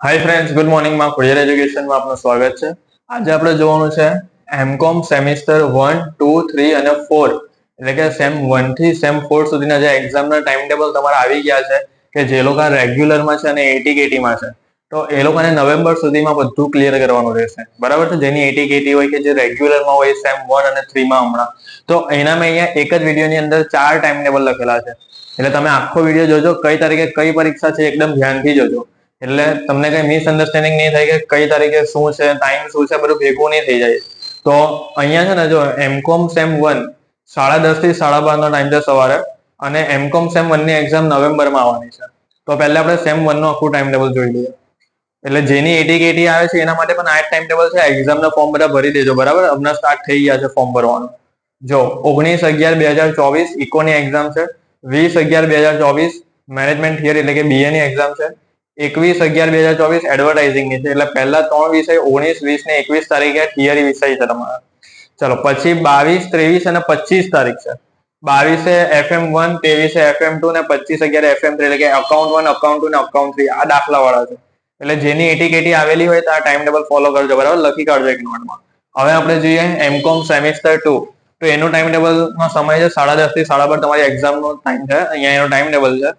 Hi friends, good morning માં ખોડિયાર એજ્યુકેશનમાં આપનું સ્વાગત છે. આજે આપણે જોવાનું છે એમકોમ સેમિસ્ટર 1, 2, 3 અને 4 એટલે કે સેમ 1 થી સેમ 4 સુધીના જે એક્ઝામના ટાઈમ ટેબલ તમારા આવી ગયા છે કે જે લોકો રેગ્યુલરમાં છે અને એટી કેટીમાં છે, તો એ લોકોને નવેમ્બર સુધીમાં બધું ક્લિયર કરવાનું રહેશે. બરાબર છે. જેની એટી કેટી હોય કે જે રેગ્યુલરમાં હોય સેમ 1 અને 3 માં હમણાં, તો એના મેં અહીંયા એક જ વિડીયોની અંદર 4 ટાઈમ ટેબલ લખેલા છે. એટલે તમે આખો વિડીયો જોજો, કઈ તારીખે કઈ પરીક્ષા છે એકદમ ધ્યાનથી જોજો. એટલે તમને કઈ મિસઅન્ડરસ્ટેન્ડિંગ નહીં થાય કે કઈ તારીખે શું છે, ટાઈમ શું છે, બધું ભેગું નહીં થઈ જાય. તો અહીંયા છે ને, જો એમકોમ સેમ 1 10:30 થી 12:30 નો ટાઈમ છે સવારે, અને એમકોમ સેમ 1 ની એક્ઝામ નવેમ્બરમાં આવવાની છે. તો પહેલા આપણે સેમ 1 નું આખું ટાઈમ ટેબલ જોઈ લઈએ. એટલે જેની એટી કેટી આવે છે એના માટે પણ આ ટાઈમ ટેબલ છે. એક્ઝામના ફોર્મ બધા ભરી દેજો. બરાબર, હમણાં સ્ટાર્ટ થઈ ગયા છે ફોર્મ ભરવાનું. જો 19/11/2024 ઇકોની એક્ઝામ છે. 20/11/2024 મેનેજમેન્ટ થિયરી એટલે કે બીએ ની એક્ઝામ છે. 21/11/2024 એડવર્ટાઇઝિંગ ની છે. એટલે પહેલા 3 વિષય 19, 20 ને 21 તારીખે થિયરી વિષય છે તમારા. ચલો, પછી 22, 23 અને 25 તારીખ છે. 22 FM1, 23 FM2 ને 25/11 FM3 એટલે કે અકાઉન્ટ 1, અકાઉન્ટ 2 ને અકાઉન્ટ 3 આ દાખલા વાળા છે. એટલે જેની એટી કેટી આવેલી હોય તો આ ટાઈમ ટેબલ ફોલો કરજો. બરાબર, લખી કાઢજો એક નોટમાં. હવે આપણે જોઈએ એમકોમ સેમિસ્ટર 2. તો એનું ટાઈમ ટેબલ નો સમય છે 10:30 થી 12:30 તમારી એક્ઝામ નો ટાઈમ છે. અહીંયા એનો ટાઈમ ટેબલ છે.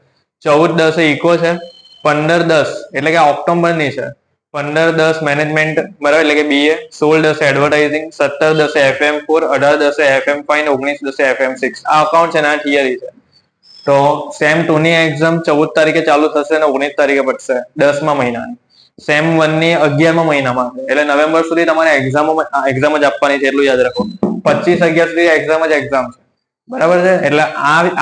14:10 ઇકો છે. 15:10 એટલે કે ઓક્ટોબર ની છે. 15:10 મેનેજમેન્ટ, બરાબર, એટલે કે બીએ. 16:10 એડવર્ટાઇઝિંગ. 17:10 FM4. 18:10 FM5 ને 19:10 FM6 આ અકાઉન્ટ છે ને આ થિયરી છે. તો સેમ 2 ની એક્ઝામ 14 તારીખે ચાલુ થશે અને 19 તારીખે પડશે 10મા મહિનાની. સેમ 1 ની 11મા મહિનામાં છે. એટલે નવેમ્બર સુધી તમારે એક્ઝામ જ આપવાની છે, એટલું યાદ રાખો. 25/11 સુધી એક્ઝામ છે. બરાબર છે. એટલે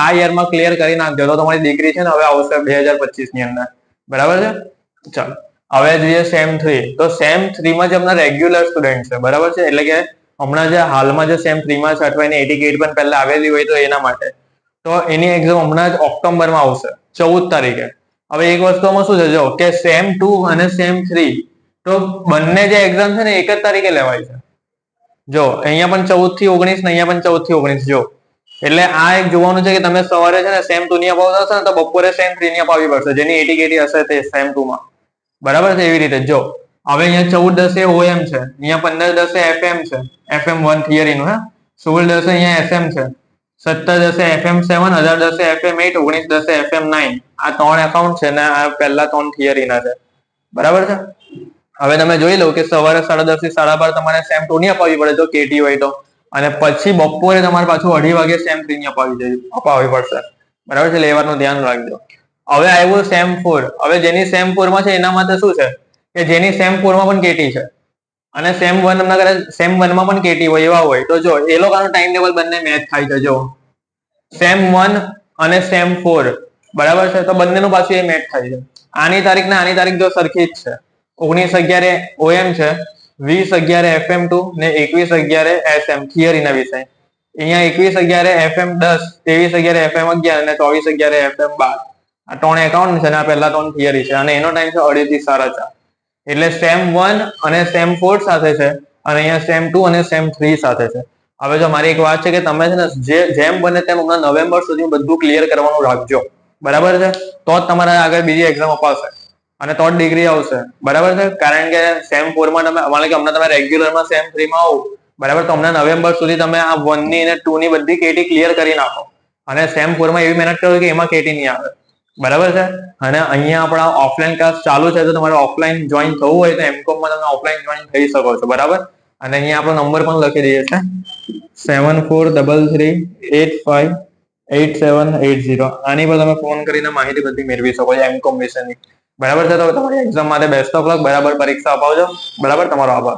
આ યરમાં ક્લિયર કરી નાખજો તો તમારી ડિગ્રી છે ને હવે આવશે 2025 ની અંદર. બરાબર છે. ચાલો, હવે જોઈએ સેમ 3. તો સેમ 3 માં જે હમણાં રેગ્યુલર સ્ટુડન્ટ છે, બરાબર છે, એટલે કે હમણાં જે હાલમાં જે સેમ 3 માં છે અથવા એની એટી કેટી પણ પહેલા આવેલી હોય તો એના માટે, તો એની એક્ઝામ હમણાં જ ઓક્ટોબરમાં આવશે 14 તારીખે. હવે એક વસ્તુમાં શું છે, જો કે સેમ 2 અને સેમ 3 તો બંને જે એક્ઝામ છે ને એક જ તારીખે લેવાય છે. જો અહીંયા પણ 14 થી 19 ને અહીંયા પણ 14 થી 19. જો એટલે આ એક જોવાનું છે કે તમે સવારે છે ને સેમ 2 ની અપાવતા હશો ને તો બપોરે સેમ 3 ની અપાવવી પડશે, જેની એટી કેટી હશે તે સેમ 2 માં. બરાબર છે. એવી રીતે જો હવે અહીંયા 14:10 OM છે, અહીંયા 15:10 FM છે, FM1 થિયરી નું. 16:10 અહીંયા FM છે. 17:10 FM7, 18:10 FM8, 19:10 FM9 આ 3 એકાઉન્ટ છે ને આ પહેલા 3 થિયરી ના છે. બરાબર છે. હવે તમે જોઈ લો કે સવારે 10:30 થી 12:30 તમારે સેમ 2 ની અપાવવી પડે જો કેટી હોય તો, અને પછી બપોરે તમારે પાછું 2:30 વાગે સેમ 3 ની અપાવવી પડશે. બરાબર છે. લેવાનું ધ્યાન રાખજો. હવે આવ્યું સેમ 4. હવે જેની સેમ 4 માં છે એના માટે શું છે કે જેની સેમ 4 માં પણ કેટી છે અને સેમ 1 ના કરે સેમ 1 માં પણ કેટી હોય એવા હોય તો જો એ લોકોનો ટાઈમ ટેબલ બંને મેચ થાય છે. જો સેમ 1 અને સેમ 4 બરાબર છે, તો બંનેનું પાછું એ મેચ થાય છે. આની તારીખ ને આની તારીખ જો સરખી જ છે. 19/11 OM છે, 20/11 FM2 ને 21/11 SM થિયરી ના વિષય. અહીંયા 21/11 FM10, 23/11 FM11 અને 24/11 FM12 આ 3 એકાઉન્ટ છે અને આ પહેલા 3 થિયરી છે અને એનો ટાઈમ છે 2:30 થી 4:30. એટલે સેમ 1 અને સેમ 4 સાથે છે અને અહીંયા સેમ 2 અને સેમ 3 સાથે છે. હવે જો મારી એક વાત છે કે તમે છે ને જેમ બને તેમ હમણાં નવેમ્બર સુધી બધું ક્લિયર કરવાનું રાખજો. બરાબર છે. તો જ તમારે આગળ બીજી એક્ઝામ અપાશે અને તો જ ડિગ્રી આવશે. બરાબર છે. કારણ કે સેમ 4 માં તમે માનો કે હમણાં તમે રેગ્યુલરમાં સેમ 3 માં આવો, બરાબર, તો હમણાં નવેમ્બર સુધી તમે આ 1 ની અને 2 ની બધી કેટી ક્લિયર કરી નાખો અને સેમ 4 માં એવી મહેનત કરો કે એમાં કેટી નહીં આવે. બરાબર છે. અને અહીંયા આપણા ઓફલાઈન ક્લાસ ચાલુ છે, તો તમારે ઓફલાઈન જોઈન થવું હોય તો એમકોમ માં તમે ઓફલાઈન જોઈન થઈ શકો છો. બરાબર. અને અહીંયા આપણો નંબર પણ લખી દઈએ છે 7433858780. આની પર તમે ફોન કરીને માહિતી બધી મેળવી શકો છો એમકોમ વિશેની. બરાબર છે. તો તમારી એક્ઝામ માટે બેસ્ટ ઓફ લક. બરાબર પરીક્ષા અપાવજો. બરાબર. તમારો આભાર.